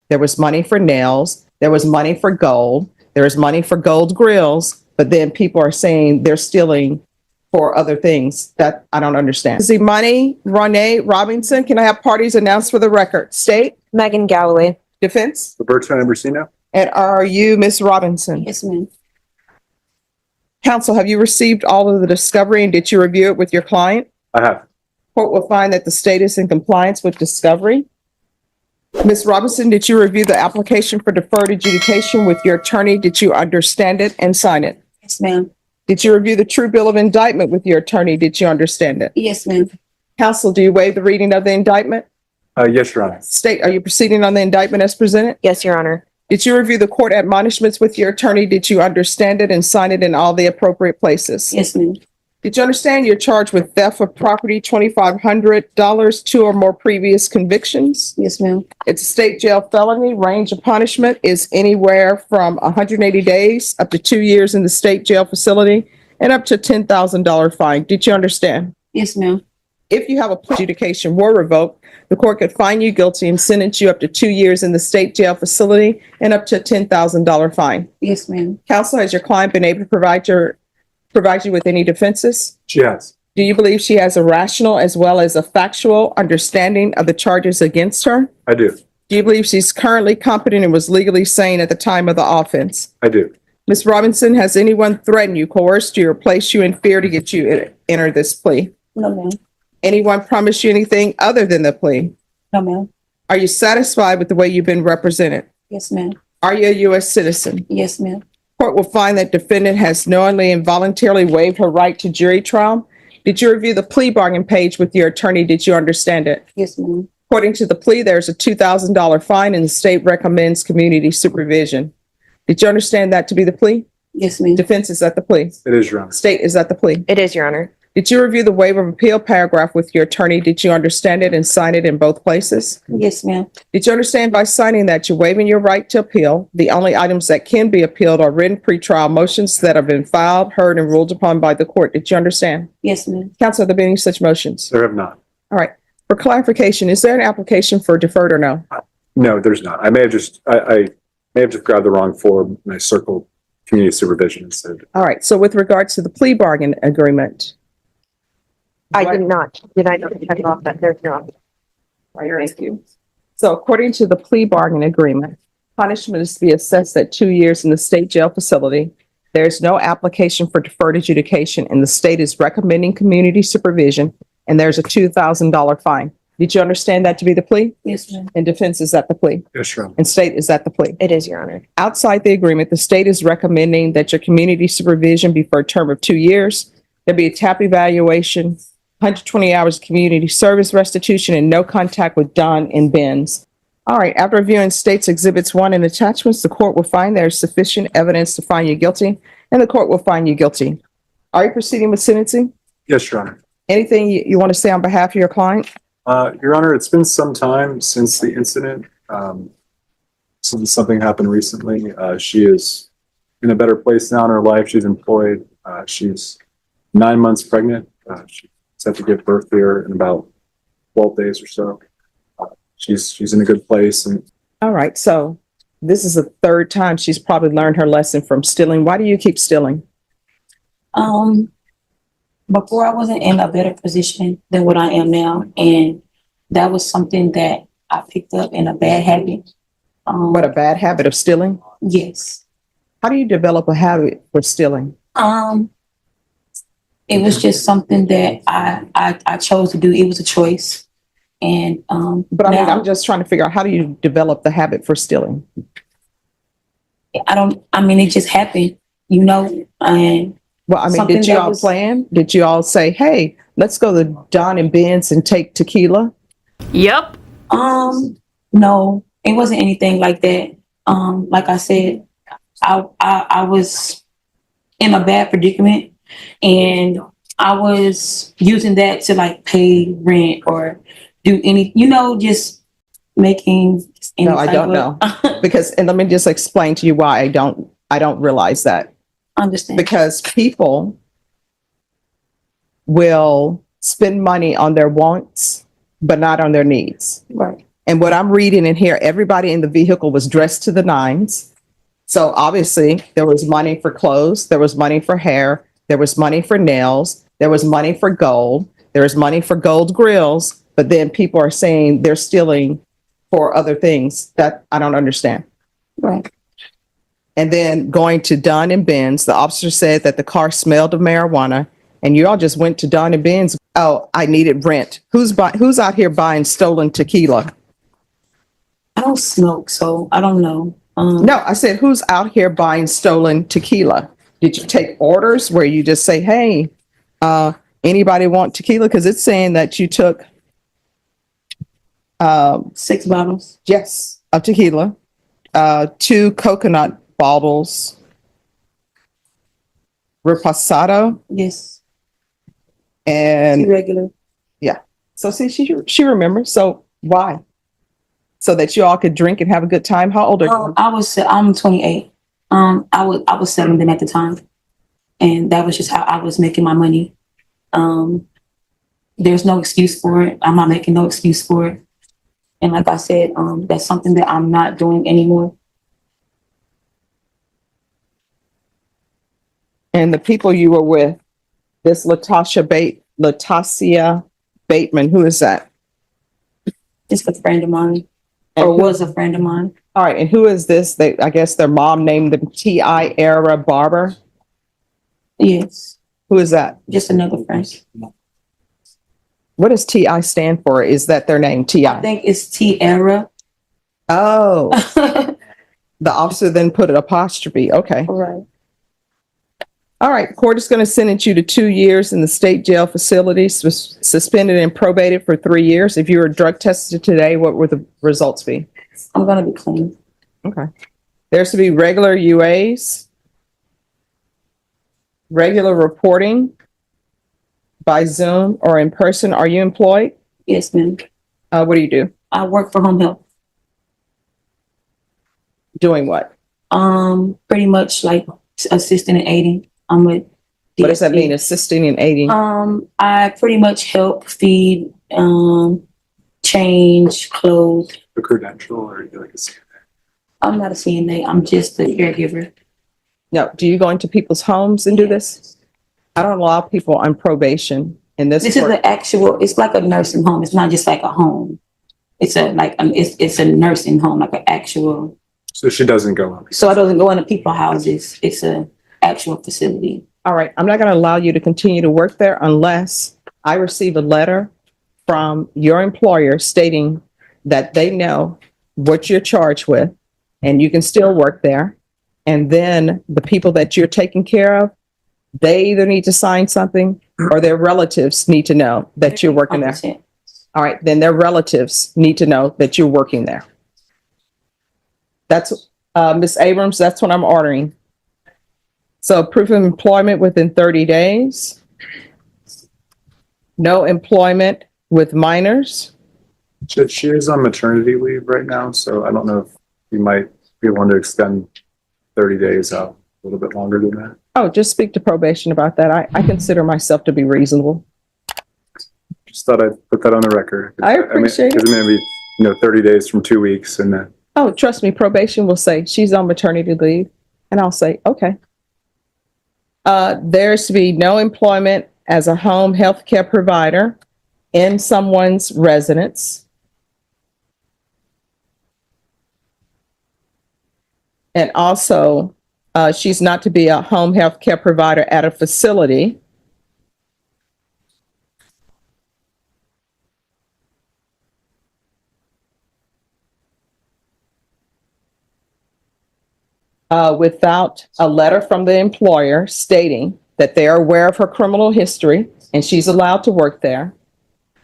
There was money for nails. There was money for gold. There was money for gold grills. But then people are saying they're stealing for other things that I don't understand. Is the money, Renee Robinson? Can I have parties announced for the record? State? Megan Galloway. Defense? Roberto Ambrosino. And are you Ms. Robinson? Yes, ma'am. Counsel, have you received all of the discovery and did you review it with your client? I have. Court will find that the state is in compliance with discovery. Ms. Robinson, did you review the application for deferred adjudication with your attorney? Did you understand it and sign it? Yes, ma'am. Did you review the true bill of indictment with your attorney? Did you understand it? Yes, ma'am. Counsel, do you waive the reading of the indictment? Yes, Your Honor. State, are you proceeding on the indictment as presented? Yes, Your Honor. Did you review the court admonishments with your attorney? Did you understand it and sign it in all the appropriate places? Yes, ma'am. Did you understand you're charged with theft of property, $2,500, 2 or more previous convictions? Yes, ma'am. It's a state jail felony. Range of punishment is anywhere from 180 days up to 2 years in the state jail facility and up to $10,000 fine. Did you understand? Yes, ma'am. If you have a plea adjudication were revoked, the court could find you guilty and sentence you up to 2 years in the state jail facility and up to a $10,000 fine. Yes, ma'am. Counsel, has your client been able to provide you with any defenses? She has. Do you believe she has a rational as well as a factual understanding of the charges against her? I do. Do you believe she's currently competent and was legally sane at the time of the offense? I do. Ms. Robinson, has anyone threatened you, coerced you, or placed you in fear to get you to enter this plea? No, ma'am. Anyone promised you anything other than the plea? No, ma'am. Are you satisfied with the way you've been represented? Yes, ma'am. Are you a U.S. citizen? Yes, ma'am. Court will find that defendant has knowingly and voluntarily waived her right to jury trial. Did you review the plea bargain page with your attorney? Did you understand it? Yes, ma'am. According to the plea, there's a $2,000 fine and the state recommends community supervision. Did you understand that to be the plea? Yes, ma'am. Defense, is that the plea? It is, Your Honor. State, is that the plea? It is, Your Honor. Did you review the waiver of appeal paragraph with your attorney? Did you understand it and sign it in both places? Yes, ma'am. Did you understand by signing that you're waiving your right to appeal? The only items that can be appealed are written pretrial motions that have been filed, heard, and ruled upon by the court. Did you understand? Yes, ma'am. Counsel, have there been any such motions? There have not. All right. For clarification, is there an application for deferred or no? No, there's not. I may have just grabbed the wrong form and I circled community supervision instead. All right. So with regards to the plea bargain agreement. I did not. Did I not check off that? There's no. Thank you. So according to the plea bargain agreement, punishment is to be assessed at 2 years in the state jail facility. There is no application for deferred adjudication and the state is recommending community supervision and there's a $2,000 fine. Did you understand that to be the plea? Yes, ma'am. And defense, is that the plea? Yes, Your Honor. And state, is that the plea? It is, Your Honor. Outside the agreement, the state is recommending that your community supervision be for a term of 2 years. There'll be a TAP evaluation, 120 hours of community service restitution, and no contact with Don and Benz. All right, after reviewing state's exhibits 1 and attachments, the court will find there is sufficient evidence to find you guilty, and the court will find you guilty. Are you proceeding with sentencing? Yes, Your Honor. Anything you want to say on behalf of your client? Your Honor, it's been some time since the incident. Since something happened recently. She is in a better place now in her life. She's employed. She's 9 months pregnant. She's set to give birth here in about 12 days or so. She's in a good place. And All right, so this is the third time she's probably learned her lesson from stealing. Why do you keep stealing? Before I wasn't in a better position than what I am now, and that was something that I picked up in a bad habit. What, a bad habit of stealing? Yes. How do you develop a habit for stealing? It was just something that I chose to do. It was a choice. And But I mean, I'm just trying to figure out, how do you develop the habit for stealing? it just happened, you know, and Well, I mean, something did you that all was- plan? Did you all say, hey, let's go to Don and Ben's and take tequila? Yep. no, it wasn't anything like that. Like I said, I was in a bad predicament, and I was using that to like pay rent or do any, just making any No, I type don't of- know. Because, and let me just explain to you why I don't realize that. Understand. Because people will spend money on their wants, but not on their needs. Right. And what I'm reading in here, everybody in the vehicle was dressed to the nines. So obviously there was money for clothes, there was money for hair, there was money for nails, there was money for gold, there was money for gold grills, but then people are saying they're stealing for other things that I don't understand. Right. And then going to Dunn and Ben's, the officer said that the car smelled of marijuana, and you all just went to Dunn and Ben's. Oh, I needed rent. Who's out here buying stolen tequila? I don't smoke, so I don't know. No, I said, who's out here buying stolen tequila? Did you take orders where you just say, hey, anybody want tequila? Because it's saying that you took 6 bottles. yes, of tequila, 2 coconut bottles, reposado, Yes. and Regular. so see, she remembers. So why? So that you all could drink and have a good time. How old are you? I'm 28. I was 7 at the time, and that was just how I was making my money. There's no excuse for it. I'm not making no excuse for it. And like I said, that's something that I'm not doing anymore. And the people you were with, this Latasia Bateman, who is that? Just a friend of mine, And or who- was a friend of mine. All right, and who is this? I guess their mom named them T.I. Era Barber. Yes, Who is that? just another friend. What does T.I. stand for? Is that their name, I T.I.? think it's Tierra. Oh, the officer then put an apostrophe. Okay. Right. All right, court is going to sentence you to 2 years in the state jail facility, suspended and probated for 3 years. If you were drug tested today, what would the results be? I'm gonna be clean. Okay. There's to be regular UAs, regular reporting by Zoom or in person. Are you employed? Yes, ma'am. What do you do? I work for home health. Doing what? Pretty much like assisting and aiding. I'm with. What does that DSP. mean? Assisting and aiding? I pretty much help feed, change clothes. The credential or you like a CNA? I'm not a CNA. I'm just a caregiver. No. Do you go into people's homes and do this? I don't allow people on probation in this. This is court. the actual. It's like a nursing home. It's not just like a home. It's it's a nursing home, like an actual. So she doesn't go on. So it doesn't go into people's houses. It's a actual facility. All right. I'm not going to allow you to continue to work there unless I receive a letter from your employer stating that they know what you're charged with and you can still work there. And then the people that you're taking care of, they either need to sign something or their relatives need to know that you're working there. 100%. All right. Then their relatives need to know that you're working there. That's Ms. Abrams. That's what I'm ordering. So proof of employment within 30 days. No employment with minors. She is on maternity leave right now, so I don't know if you might be willing to extend 30 days out a little bit longer than that. Oh, just speak to probation about that. I consider myself to be reasonable. Just thought I'd put that on the record. I appreciate it. Because it may be, 30 days from 2 weeks and then. Oh, trust me, probation will say she's on maternity leave. And I'll say, okay. There's to be no employment as a home health care provider in someone's residence. And also, she's not to be a home health care provider at a facility. Without a letter from the employer stating that they are aware of her criminal history and she's allowed to work there.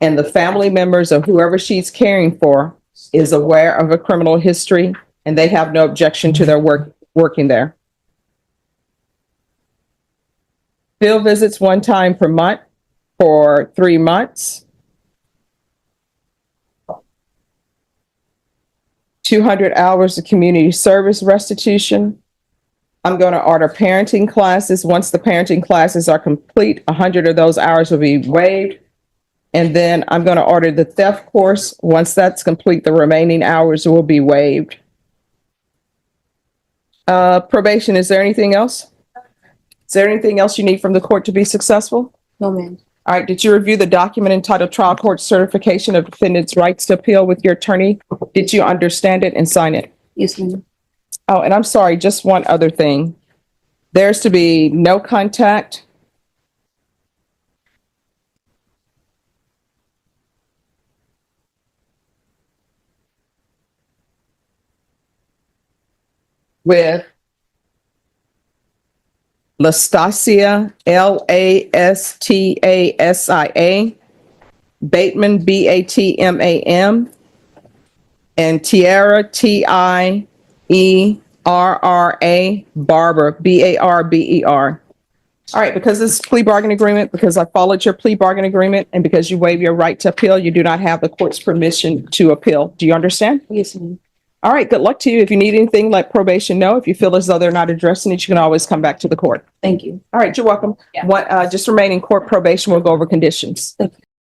And the family members of whoever she's caring for is aware of a criminal history and they have no objection to their working there. Field visits 1 time per month for 3 months. 200 hours of community service restitution. I'm going to order parenting classes. Once the parenting classes are complete, 100 of those hours will be waived. And then I'm going to order the theft course. Once that's complete, the remaining hours will be waived. Probation, is there anything else? Is there anything else you need from the court to be successful? No, ma'am. All right, did you review the document entitled Trial Court Certification of Defendant's Rights to Appeal with your attorney? Did you understand it and sign it? Yes, ma'am. Oh, and I'm sorry, just one other thing. There's to be no contact with Lastasia, Lastasia, Bateman, Batmam, and Tierra, Tierra, Barber, Barber. All right, because this is plea bargain agreement, because I followed your plea bargain agreement, and because you waive your right to appeal, you do not have the court's permission to appeal. Do you understand? Yes, ma'am. All right, good luck to you. If you need anything, let probation know. If you feel as though they're not addressing it, you can always come back to the court. Thank you. All right, you're welcome. Yeah. What, just remain in court probation. We'll go over conditions. Thank you.